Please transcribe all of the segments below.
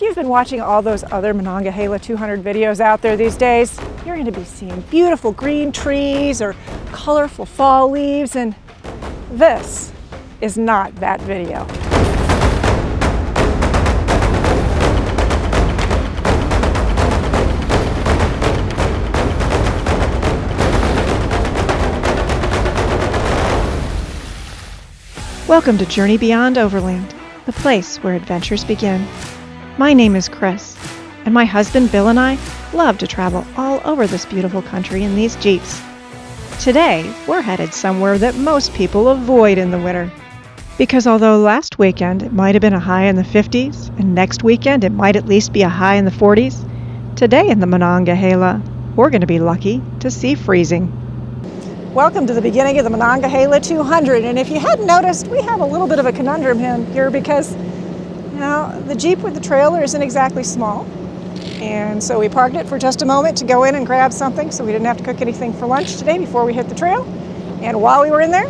you've been watching all those other Monongahela 200 videos out there these days, you're going to be seeing beautiful green trees or colorful fall leaves, and this is not that video. Welcome to Journey Beyond Overland, the place where adventures begin. My name is Chris, and my husband Bill and I love to travel all over this beautiful country in these Jeeps. Today, we're headed somewhere that most people avoid in the winter. Because although last weekend it might have been a high in the 50s, and next weekend it might at least be a high in the 40s, today in the Monongahela, we're going to be lucky to see freezing. Welcome to the beginning of the Monongahela 200, and if you hadn't noticed, we have a little bit of a conundrum here because now the Jeep with the trailer isn't exactly small, and so we parked it for just a moment to go in and grab something so we didn't have to cook anything for lunch today before we hit the trail. And while we were in there,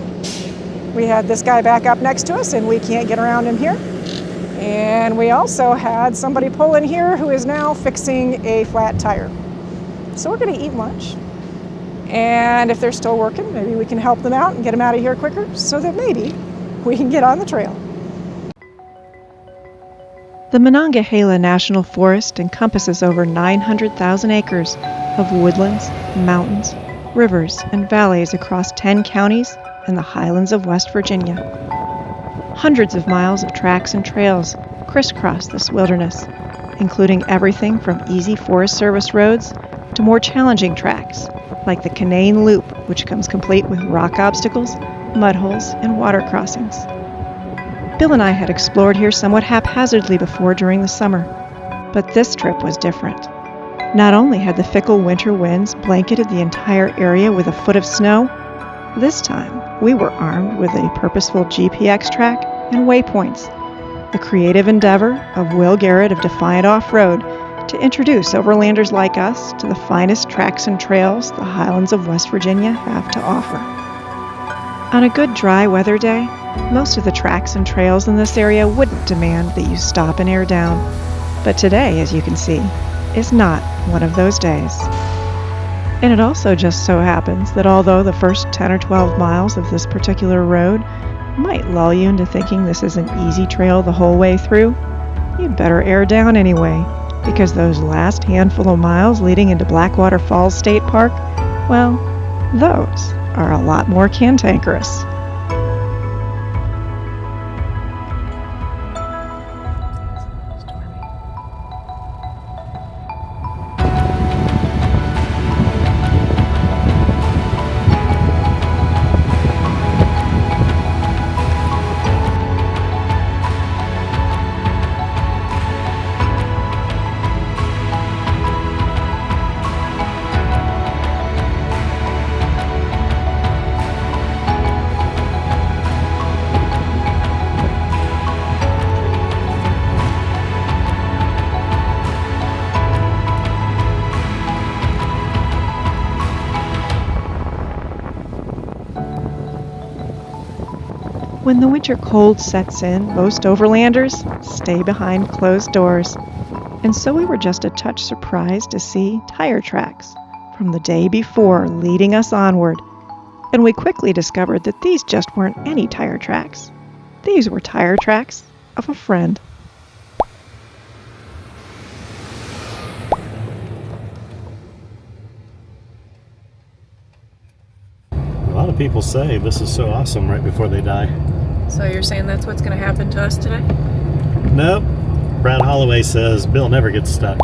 we had this guy back up next to us and we can't get around him here. And we also had somebody pull in here who is now fixing a flat tire. So we're going to eat lunch. And if they're still working, maybe we can help them out and get them out of here quicker so that maybe we can get on the trail. The Monongahela National Forest encompasses over 900,000 acres of woodlands, mountains, rivers, and valleys across 10 counties and the highlands of West Virginia. Hundreds of miles of tracks and trails crisscross this wilderness, including everything from easy Forest Service roads to more challenging tracks, like the Canaan Loop, which comes complete with rock obstacles, mudholes, and water crossings. Bill and I had explored here somewhat haphazardly before during the summer, but this trip was different. Not only had the fickle winter winds blanketed the entire area with a foot of snow, this time we were armed with a purposeful GPX track and waypoints, the creative endeavor of Will Garrett of Defiant Off-Road to introduce overlanders like us to the finest tracks and trails the highlands of West Virginia have to offer. On a good dry weather day, most of the tracks and trails in this area wouldn't demand that you stop and air down, but today, as you can see, is not one of those days. And it also just so happens that although the first 10 or 12 miles of this particular road might lull you into thinking this is an easy trail the whole way through, you'd better air down anyway, because those last handful of miles leading into Blackwater Falls State Park, well, those are a lot more cantankerous. When the winter cold sets in, most overlanders stay behind closed doors, and so we were just a touch surprised to see tire tracks from the day before leading us onward, and we quickly discovered that these just weren't any tire tracks. These were tire tracks of a friend. A lot of people say this is so awesome right before they die. So you're saying that's what's going to happen to us today? Nope. Brad Holloway says Bill never gets stuck.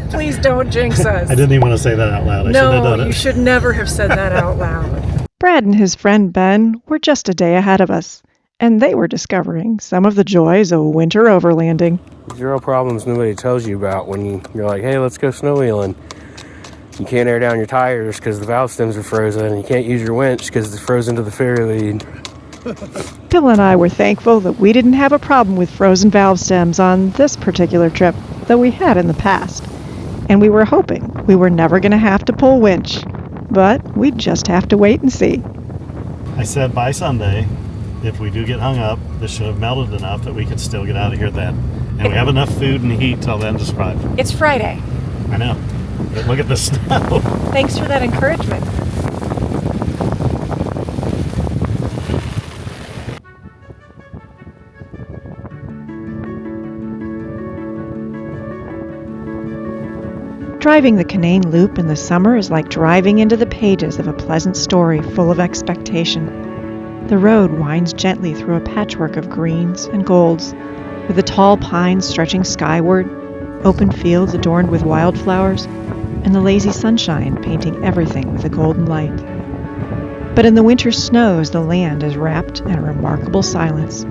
Please don't jinx us. I didn't even want to say that out loud. I shouldn't have done it. No, you should never have said that out loud. Brad and his friend Ben were just a day ahead of us, and they were discovering some of the joys of winter overlanding. Zero problems nobody tells you about when you're like, hey, let's go snow wheeling. You can't air down your tires because the valve stems are frozen, and you can't use your winch because it's frozen to the ferry lead. Bill and I were thankful that we didn't have a problem with frozen valve stems on this particular trip, though we had in the past. And we were hoping we were never going to have to pull winch. But we'd just have to wait and see. I said by Sunday, if we do get hung up, this should have melted enough that we could still get out of here then. And we have enough food and heat till then to survive. It's Friday. I know. But look at the snow. Thanks for that encouragement. Driving the Canaan Loop in the summer is like driving into the pages of a pleasant story full of expectation. The road winds gently through a patchwork of greens and golds, with the tall pines stretching skyward, open fields adorned with wildflowers, and the lazy sunshine painting everything with a golden light. But in the winter snows, the land is wrapped in a remarkable silence,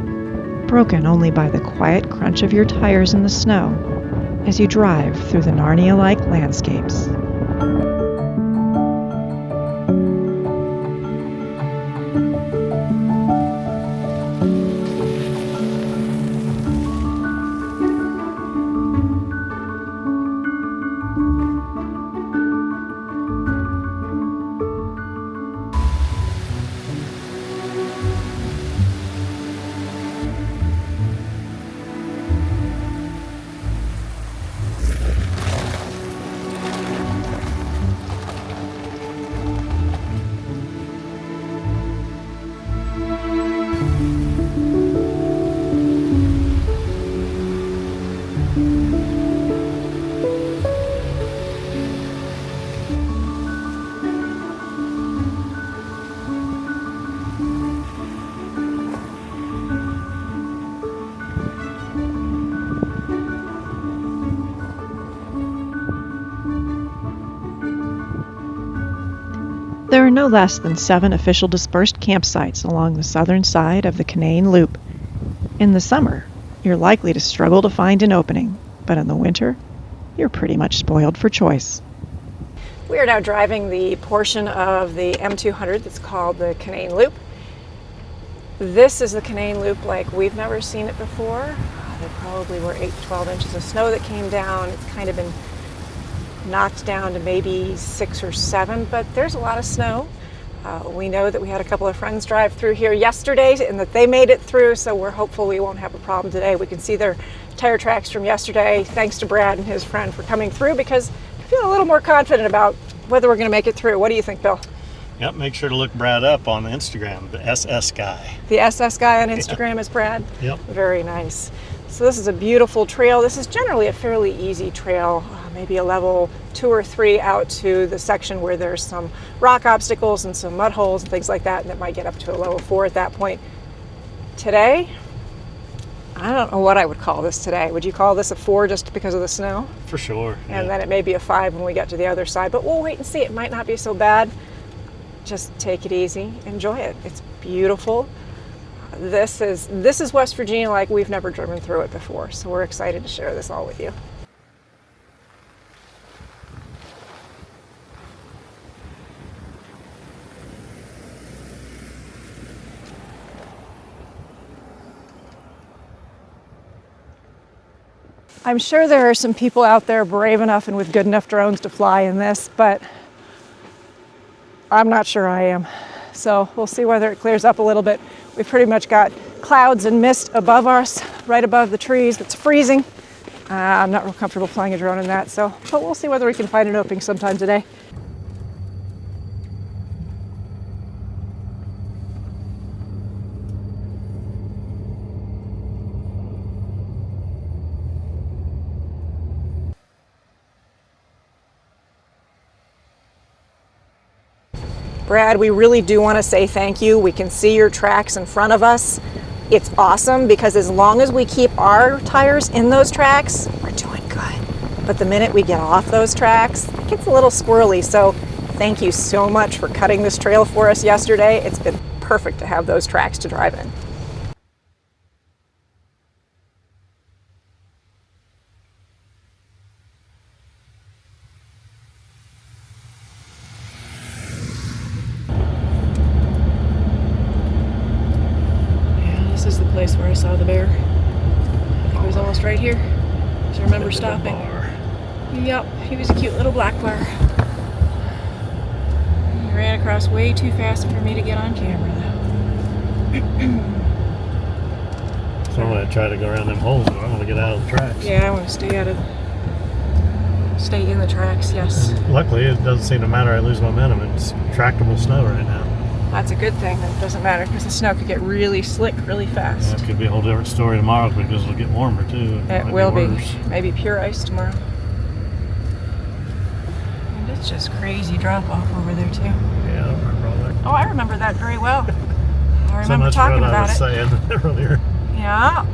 broken only by the quiet crunch of your tires in the snow as you drive through the Narnia-like landscapes. There are no less than 7 official dispersed campsites along the southern side of the Canaan Loop. In the summer, you're likely to struggle to find an opening, but in the winter, you're pretty much spoiled for choice. We are now driving the portion of the M200 that's called the Canaan Loop. This is the Canaan Loop like we've never seen it before. There probably were 8 to 12 inches of snow that came down. It's kind of been knocked down to maybe 6 or 7, but there's a lot of snow. We know that we had a couple of friends drive through here yesterday and that they made it through, so we're hopeful we won't have a problem today. We can see their tire tracks from yesterday, thanks to Brad and his friend for coming through, because I feel a little more confident about whether we're going to make it through. What do you think, Bill? Yep, make sure to look Brad up on Instagram, the SS guy. The SS guy on Instagram is Brad? Yep. Very nice. So this is a beautiful trail. This is generally a fairly easy trail, maybe a level 2 or 3 out to the section where there's some rock obstacles and some mud holes and things like that, and it might get up to a level 4 at that point. Today, I don't know what I would call this today. Would you call this a 4 just because of the snow? For sure. And then it may be a 5 when we get to the other side, but we'll wait and see. It might not be so bad. Just take it easy, enjoy it. It's beautiful. This is West Virginia like we've never driven through it before, so we're excited to share this all with you. I'm sure there are some people out there brave enough and with good enough drones to fly in this, but I'm not sure I am. So we'll see whether it clears up a little bit. We've pretty much got clouds and mist above us, right above the trees. That's freezing. I'm not real comfortable flying a drone in that, but we'll see whether we can find an opening sometime today. Brad, we really do want to say thank you. We can see your tracks in front of us. It's awesome because as long as we keep our tires in those tracks, we're doing good. But the minute we get off those tracks, it gets a little squirrely. So thank you so much for cutting this trail for us yesterday. It's been perfect to have those tracks to drive in. This is the place where I saw the bear. I think it was almost right here. I remember stopping. Yep, he was a cute little black bar. He ran across way too fast for me to get on camera though. So I'm going to try to go around them holes, but I want to get out of the tracks. Yeah, I want to stay in the tracks, yes. Luckily, it doesn't seem to matter. I lose momentum. It's tractable snow right now. That's a good thing. It doesn't matter because the snow could get really slick really fast. That could be a whole different story tomorrow because it'll get warmer too. It might will be. worse. Maybe pure ice tomorrow. And it's just crazy drop off over there too. Yeah, I don't remember all that. Oh, I remember that very well. I So remember much talking what I about was it. saying earlier. Yeah.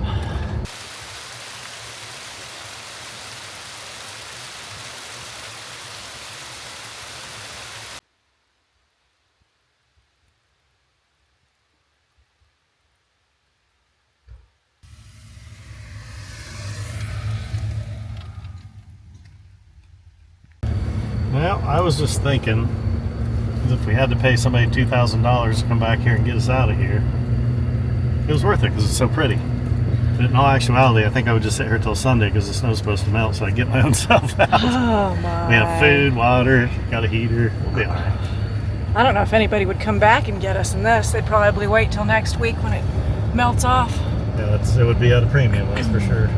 Well, I was just thinking, if we had to pay somebody $2,000 to come back here and get us out of here, it was worth it because it's so pretty. But in all actuality, I think I would just sit here till Sunday because the snow's supposed to melt, so I get my own self out. Oh my. We have food, water, got a heater. We'll be all right. I don't know if anybody would come back and get us in this. They'd probably wait till next week when it melts off. Yeah, it would be at a premium, that's for sure.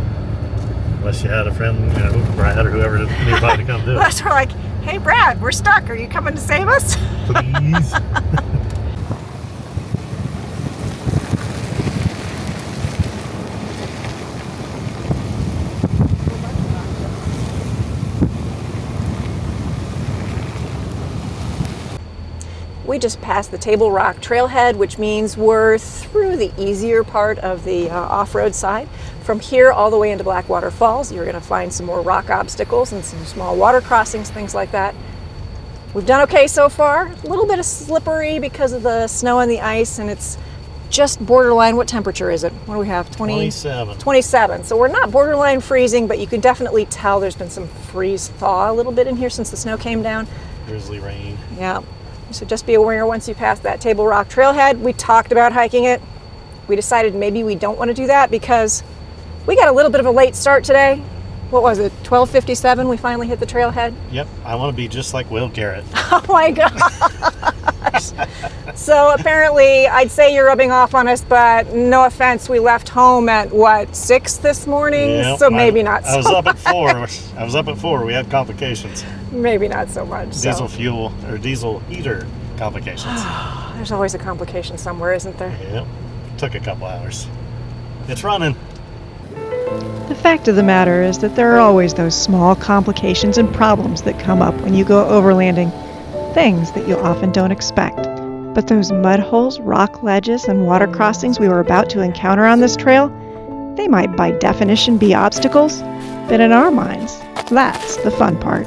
Unless you had a friend, Brad or whoever nearby to come do it. Unless we're like, hey Brad, we're stuck. Are you coming to save us? Please. We just passed the Table Rock trailhead, which means we're through the easier part of the off-road side. From here all the way into Blackwater Falls, you're going to find some more rock obstacles and some small water crossings, things like that. We've done okay so far. A little bit of slippery because of the snow and the ice, and it's just borderline. What temperature is it? What do we have? 27. 27. So we're not borderline freezing, but you can definitely tell there's been some freeze thaw a little bit in here since the snow came down. Drizzly rain. Yeah. So just be aware once you pass that Table Rock trailhead. We talked about hiking it. We decided maybe we don't want to do that because we got a little bit of a late start today. What was it? 12:57 we finally hit the trailhead. Yep, I want to be just like Will Garrett. Oh my gosh. So apparently I'd say you're rubbing off on us, but no offense, we left home at what, 6 this morning? Yep, so maybe not so I was up at 4. I was up at 4. We had complications. Maybe not so much. Diesel fuel or diesel heater complications. There's always a complication somewhere, isn't there? Yep. Took a couple hours. It's running. The fact of the matter is that there are always those small complications and problems that come up when you go overlanding, things that you often don't expect. But those mud holes, rock ledges, and water crossings we were about to encounter on this trail, they might by definition be obstacles, but in our minds, that's the fun part.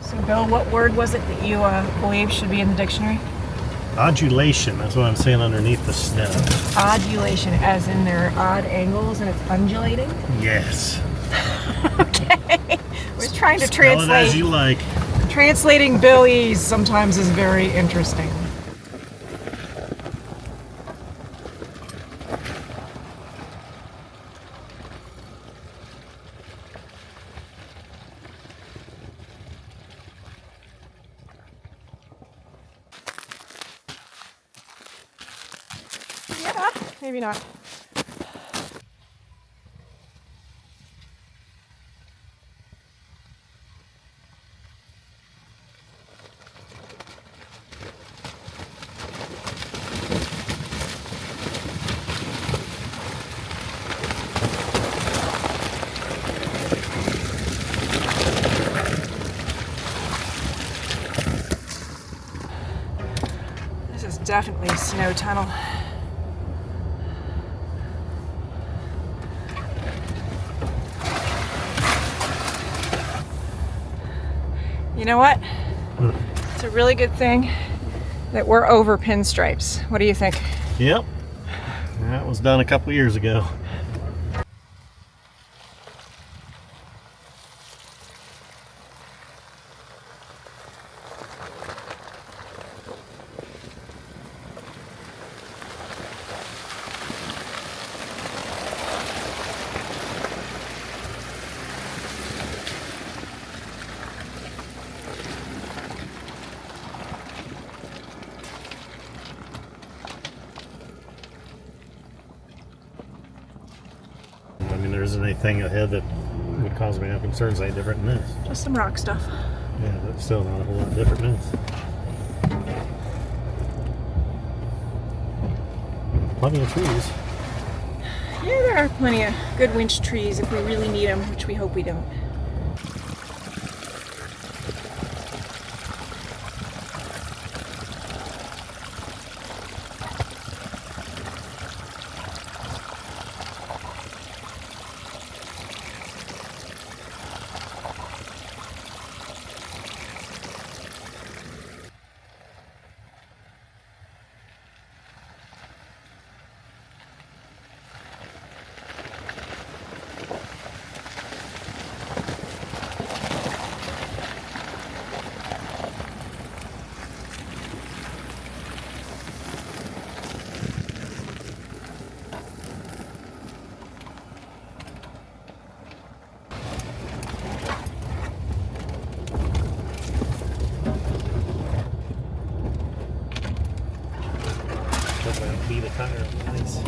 So Bill, what word was it that you believe should be in the dictionary? Odulation, that's what I'm saying underneath the snow. Odulation, as in they're odd angles and it's undulating? Yes. Okay. We're trying to Spell it as you translate. like. Translating Billy's sometimes is very interesting. Yeah, maybe not. This is definitely a snow tunnel. You know what? It's a really good thing that we're over pinstripes. What do you think? Yep. That was done a couple years ago. I mean, there isn't anything ahead that would cause me no concerns any different than this. Just some rock stuff. Yeah, but still not a whole lot different than this. Plenty of trees. Yeah, there are plenty of good winch trees if we really need them, which we hope we don't. Hope I don't beat a tire on the ice.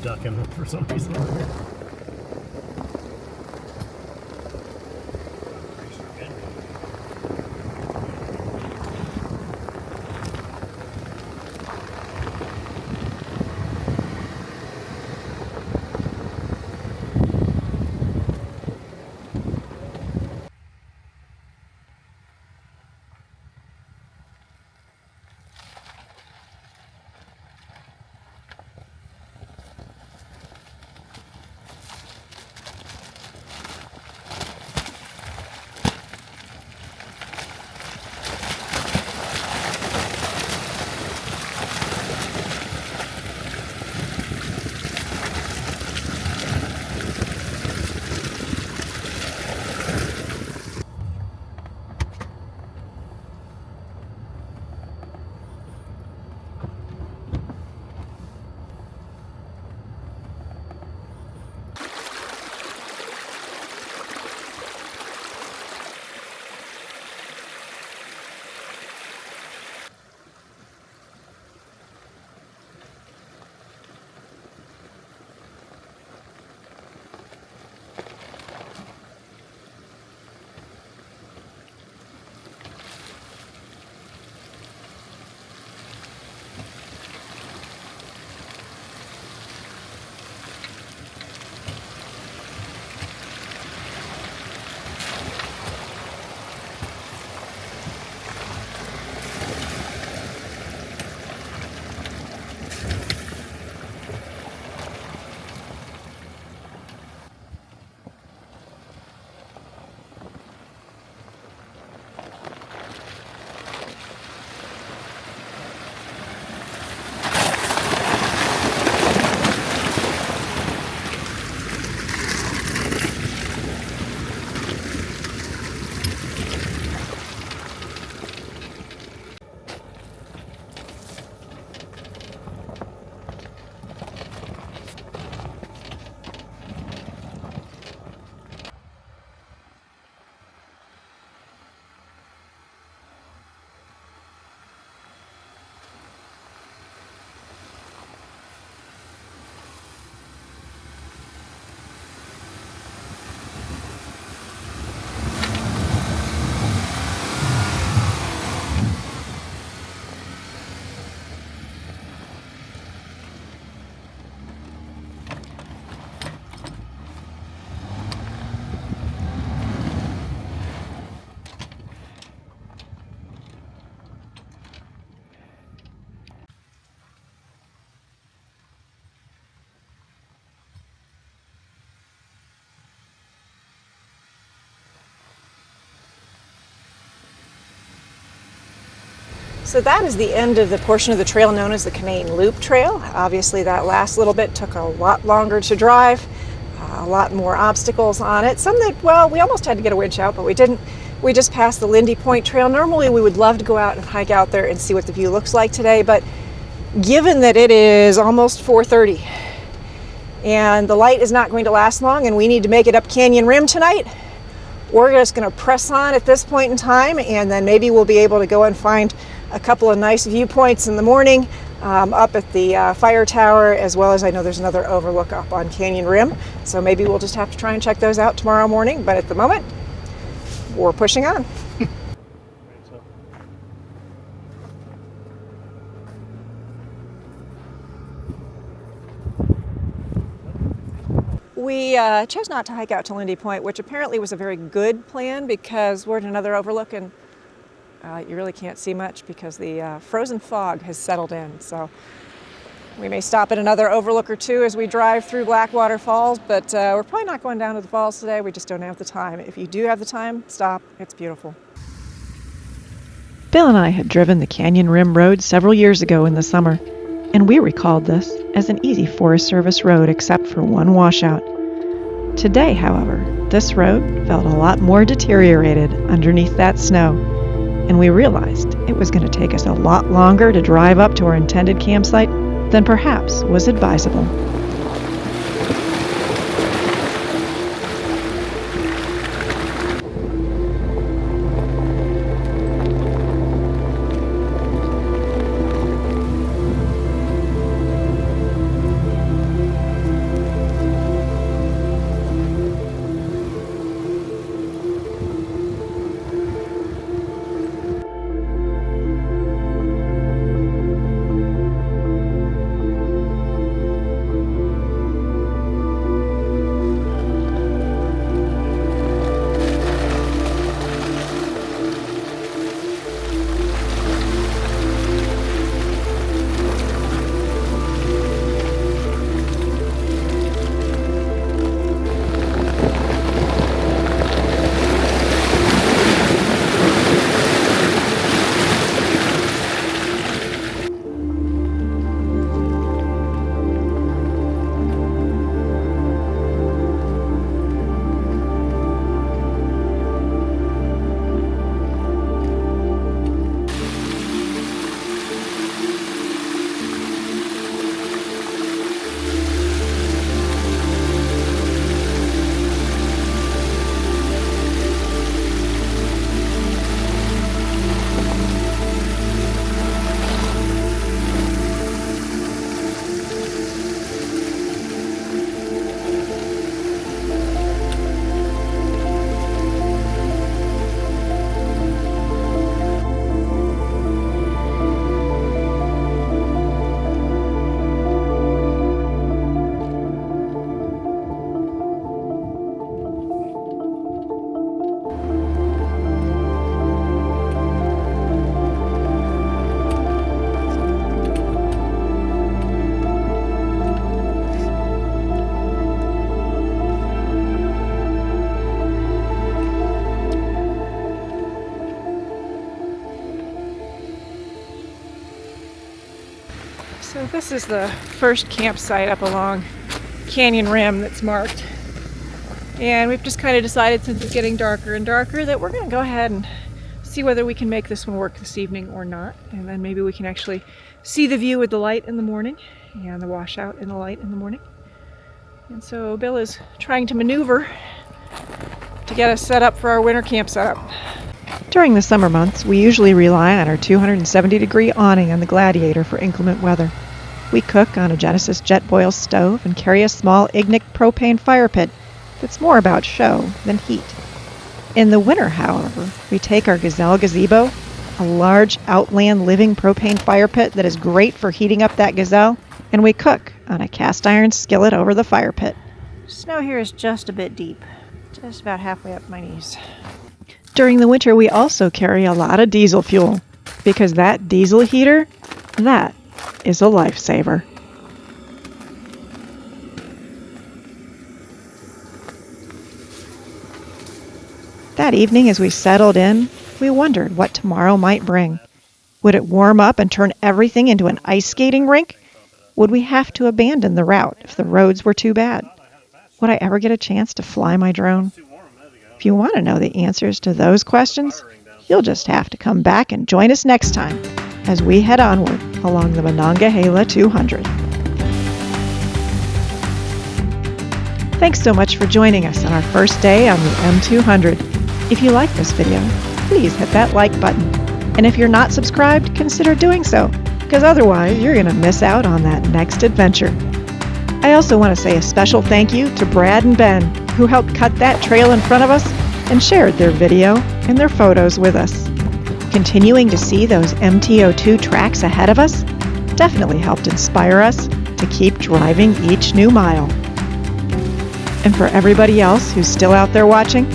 ducking for some reason over here. So that is the end of the portion of the trail known as the Canaan Loop Trail. Obviously that last little bit took a lot longer to drive, a lot more obstacles on it. Some that, well, we almost had to get a winch out, but we didn't. We just passed the Lindy Point Trail. Normally we would love to go out and hike out there and see what the view looks like today, but given that it is almost 4:30 and the light is not going to last long and we need to make it up Canyon Rim tonight, we're just going to press on at this point in time, and then maybe we'll be able to go and find a couple of nice viewpoints in the morning up at the fire tower, as well as I know there's another overlook up on Canyon Rim. So maybe we'll just have to try and check those out tomorrow morning. But at the moment, we're pushing on. We chose not to hike out to Lindy Point, which apparently was a very good plan because we're at another overlook and you really can't see much because the frozen fog has settled in. So we may stop at another overlook or two as we drive through Blackwater Falls, but we're probably not going down to the falls today. We just don't have the time. If you do have the time, stop. It's beautiful. Bill and I had driven the Canyon Rim Road several years ago in the summer, and we recalled this as an easy Forest Service road except for one washout. Today, however, this road felt a lot more deteriorated underneath that snow, and we realized it was going to take us a lot longer to drive up to our intended campsite than perhaps was advisable. So this is the first campsite up along Canyon Rim that's marked. And we've just kind of decided, since it's getting darker and darker, that we're going to go ahead and see whether we can make this one work this evening or not. And then maybe we can actually see the view with the light in the morning and the washout in the light in the morning. And so Bill is trying to maneuver to get us set up for our winter camp setup. During the summer months, we usually rely on our 270-degree awning on the Gladiator for inclement weather. We cook on a Genesis jet boil stove and carry a small Ignic propane fire pit that's more about show than heat. In the winter, however, we take our Gazelle gazebo, a large outland living propane fire pit that is great for heating up that Gazelle, and we cook on a cast iron skillet over the fire pit. Snow here is just a bit deep, just about halfway up my knees. During the winter, we also carry a lot of diesel fuel, because that diesel heater, that is a lifesaver. That evening, as we settled in, we wondered what tomorrow might bring. Would it warm up and turn everything into an ice skating rink? Would we have to abandon the route if the roads were too bad? Would I ever get a chance to fly my drone? If you want to know the answers to those questions, you'll just have to come back and join us next time as we head onward along the Monongahela 200. Thanks so much for joining us on our first day on the M200. If you like this video, please hit that like button. And if you're not subscribed, consider doing so, because otherwise you're going to miss out on that next adventure. I also want to say a special thank you to Brad and Ben, who helped cut that trail in front of us and shared their video and their photos with us. Continuing to see those MTO2 tracks ahead of us definitely helped inspire us to keep driving each new mile. And for everybody else who's still out there watching,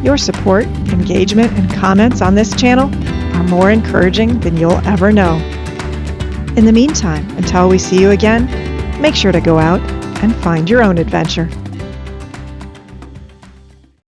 your support, engagement, and comments on this channel are more encouraging than you'll ever know. In the meantime, until we see you again, make sure to go out and find your own adventure.